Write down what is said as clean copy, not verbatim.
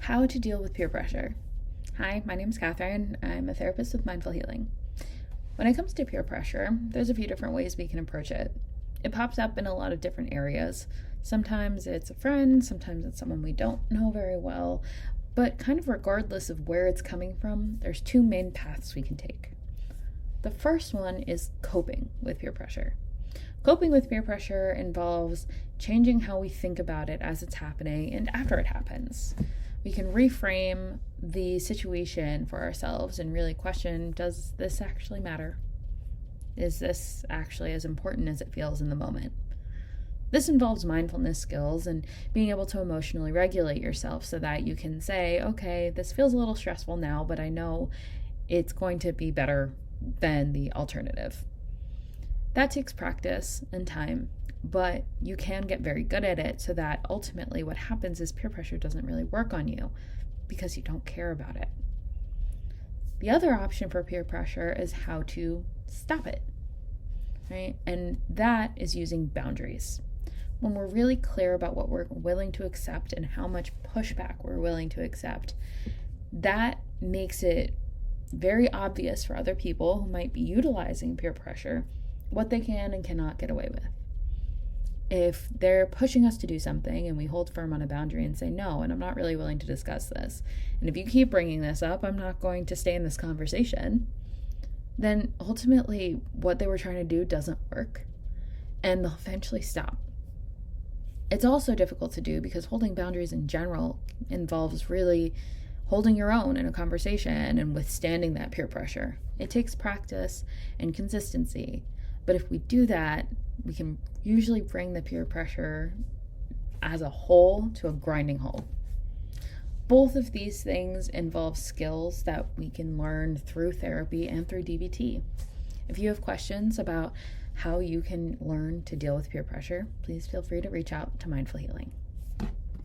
How to deal with peer pressure. Hi, my name is Catherine. I'm a therapist with Mindful Healing. When it comes to peer pressure, there's a few different ways we can approach it. It pops up in a lot of different areas. Sometimes it's a friend, sometimes it's someone we don't know very well, but kind of regardless of where it's coming from, there's two main paths we can take. The first one is coping with peer pressure. Coping with peer pressure involves changing how we think about it as it's happening and after it happens. We can reframe the situation for ourselves and really question, does this actually matter? Is this actually as important as it feels in the moment? This involves mindfulness skills and being able to emotionally regulate yourself so that you can say, okay, this feels a little stressful now, but I know it's going to be better than the alternative. That takes practice and time, but you can get very good at it so that ultimately what happens is peer pressure doesn't really work on you because you don't care about it. The other option for peer pressure is how to stop it, right? And that is using boundaries. When we're really clear about what we're willing to accept and how much pushback we're willing to accept, that makes it very obvious for other people who might be utilizing peer pressure what they can and cannot get away with. If they're pushing us to do something and we hold firm on a boundary and say, no, and I'm not really willing to discuss this, and if you keep bringing this up, I'm not going to stay in this conversation, then ultimately what they were trying to do doesn't work and they'll eventually stop. It's also difficult to do because holding boundaries in general involves really holding your own in a conversation and withstanding that peer pressure. It takes practice and consistency. But if we do that, we can usually bring the peer pressure as a whole to a grinding halt. Both of these things involve skills that we can learn through therapy and through DBT. If you have questions about how you can learn to deal with peer pressure, please feel free to reach out to Mindful Healing.